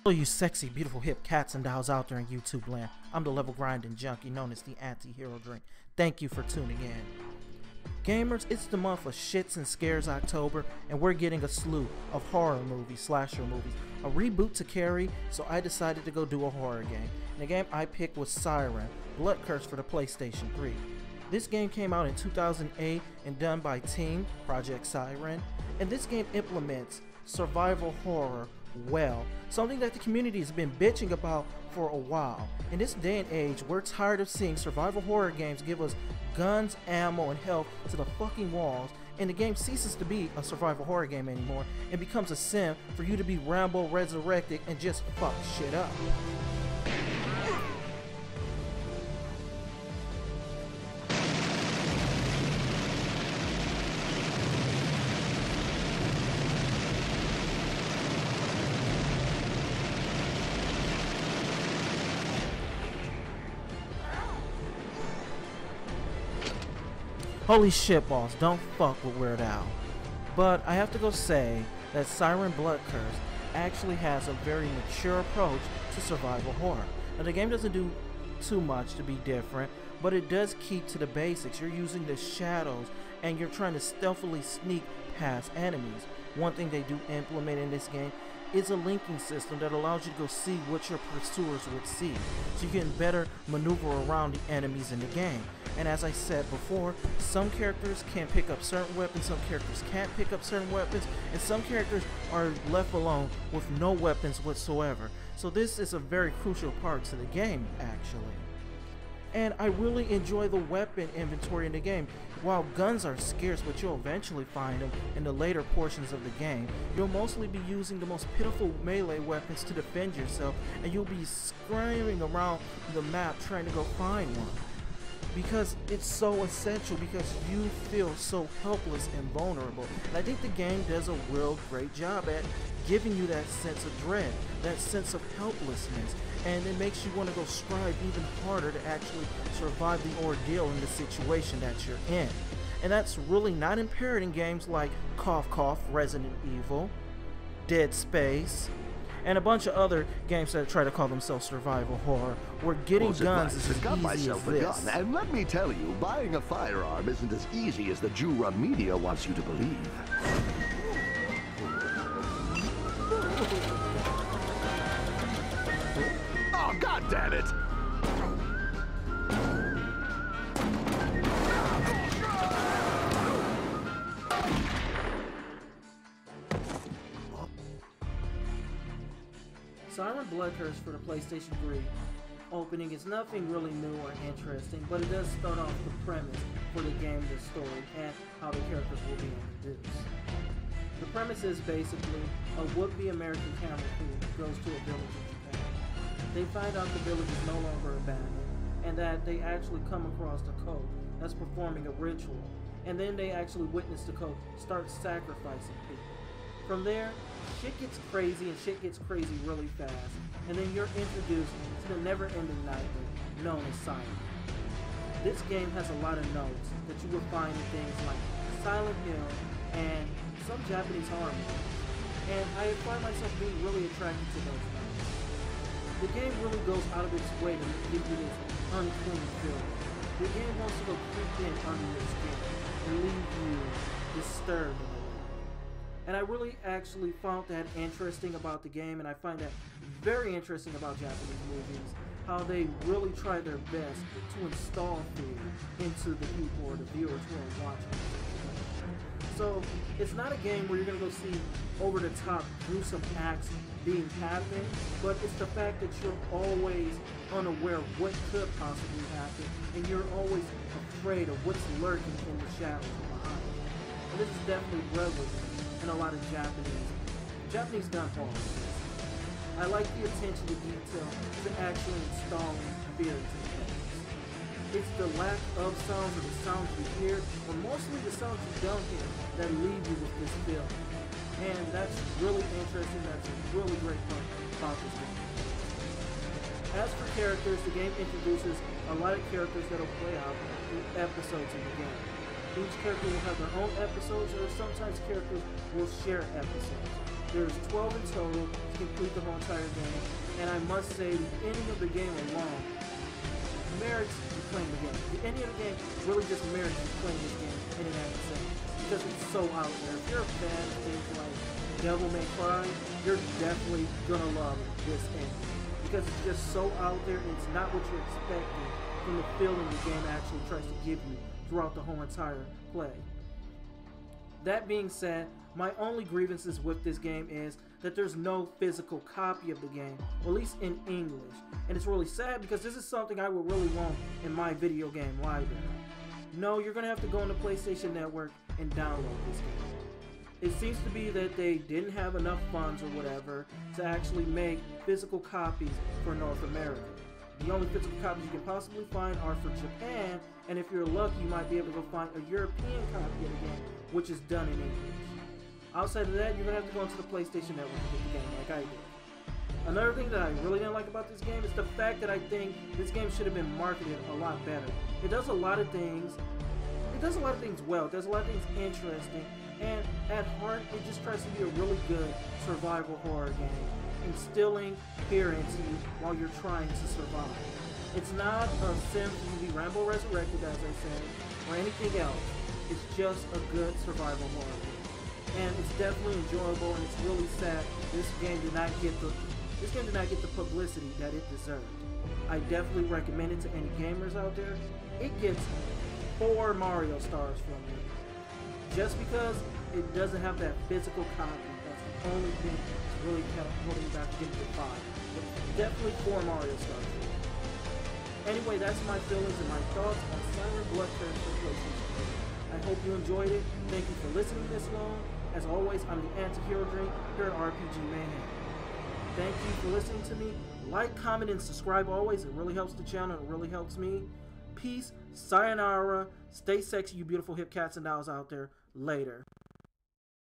Hello you sexy, beautiful, hip cats and dolls out there in YouTube land. I'm the level grinding junkie known as the anti-hero drink. Thank you for tuning in. Gamers, it's the month of shits and scares October, and we're getting a slew of horror movies, slasher movies, a reboot to carry, so I decided to go do a horror game. And the game I picked was Siren Blood Curse for the PlayStation 3. This game came out in 2008 and done by Team Project Siren, and this game implements survival horror well, something that the community has been bitching about for a while. In this day and age, we're tired of seeing survival horror games give us guns, ammo, and health to the fucking walls, and the game ceases to be a survival horror game anymore and becomes a sim for you to be Rambo resurrected and just fuck shit up. Holy shit balls, don't fuck with Weird Al. But I have to go say that Siren Blood Curse actually has a very mature approach to survival horror. Now the game doesn't do too much to be different, but it does keep to the basics. You're using the shadows and you're trying to stealthily sneak past enemies. One thing they do implement in this game is a linking system that allows you to go see what your pursuers would see, so you can better maneuver around the enemies in the game. And as I said before, some characters can pick up certain weapons, some characters can't pick up certain weapons, and some characters are left alone with no weapons whatsoever. So this is a very crucial part to the game, actually. And I really enjoy the weapon inventory in the game. While guns are scarce, but you'll eventually find them in the later portions of the game, you'll mostly be using the most pitiful melee weapons to defend yourself, and you'll be scurrying around the map trying to go find one. Because it's so essential, because you feel so helpless and vulnerable. And I think the game does a real great job at giving you that sense of dread, that sense of helplessness, and it makes you want to go strive even harder to actually survive the ordeal in the situation that you're in. And that's really not impaired in games like Cough Cough, Resident Evil, Dead Space, and a bunch of other games that try to call themselves survival horror, where getting guns is as easy as this. And let me tell you, buying a firearm isn't as easy as the Jew-run media wants you to believe. Oh, God damn it! Siren Blood Curse for the PlayStation 3 opening is nothing really new or interesting, but it does start off the premise for the game, the story, and how the characters will be introduced. The premise is basically a would-be American camel who goes to a village in Japan. They find out the village is no longer abandoned, and that they actually come across a cult that's performing a ritual, and then they actually witness the cult start sacrificing people. From there, shit gets crazy, and shit gets crazy really fast, and then you're introduced to the never-ending nightmare known as Siren. This game has a lot of notes that you will find in things like Silent Hill and some Japanese horror movies, and I find myself being really attracted to those notes. The game really goes out of its way to give you this unclean feeling. The game wants to go creep in under your skin and leave you disturbed. And I really actually found that interesting about the game, and I find that very interesting about Japanese movies, how they really try their best to install fear into the people or the viewers who are watching. So it's not a game where you're going to go see over-the-top gruesome acts being happened, but it's the fact that you're always unaware of what could possibly happen, and you're always afraid of what's lurking in the shadows behind. And this is definitely relevant in a lot of Japanese gun horror. I like the attention to detail to actually installing fear into the games. It's the lack of sounds or the sounds you hear, or mostly the sounds you don't hear, that leave you with this feeling. And that's really interesting, that's a really great part about this game. As for characters, the game introduces a lot of characters that will play out through episodes in the game. Each character will have their own episodes, or sometimes characters will share episodes. There's 12 in total to complete the whole entire game, and I must say the ending of the game alone merits you playing the game. The ending of the game really just merits you playing this game in and of itself, because it's so out there. If you're a fan of things like Devil May Cry, you're definitely gonna love this ending, because it's just so out there and it's not what you're expecting from the feeling the game actually tries to give you throughout the whole entire play. That being said, my only grievances with this game is that there's no physical copy of the game, or at least in English. And it's really sad because this is something I would really want in my video game library. No, you're going to have to go on the PlayStation Network and download this game. It seems to be that they didn't have enough funds or whatever to actually make physical copies for North America. The only physical copies you can possibly find are for Japan, and if you're lucky, you might be able to find a European copy of the game, which is done in English. Outside of that, you're going to have to go into the PlayStation Network to get the game like I did. Another thing that I really didn't like about this game is the fact that I think this game should have been marketed a lot better. It does a lot of things. It does a lot of things well. It does a lot of things interesting. And at heart, it just tries to be a really good survival horror game, instilling fear into you while you're trying to survive. It's not a Sim movie, Rambo Resurrected, as I said, or anything else. It's just a good survival horror game. And it's definitely enjoyable, and it's really sad this game did not get the publicity that it deserved. I definitely recommend it to any gamers out there. It gets 4 Mario stars from me. Just because it doesn't have that physical copy, that's the only thing that's really holding back to get to 5. But definitely 4 Mario stars for me. Anyway, that's my feelings and my thoughts on Siren Blood Curse for PlayStation 3. I hope you enjoyed it. Thank you for listening this long. As always, I'm the Anti-Hero Drink here at RPG Mayhem. Thank you for listening to me. Like, comment, and subscribe always. It really helps the channel. It really helps me. Peace. Sayonara. Stay sexy, you beautiful hip cats and dolls out there. Later.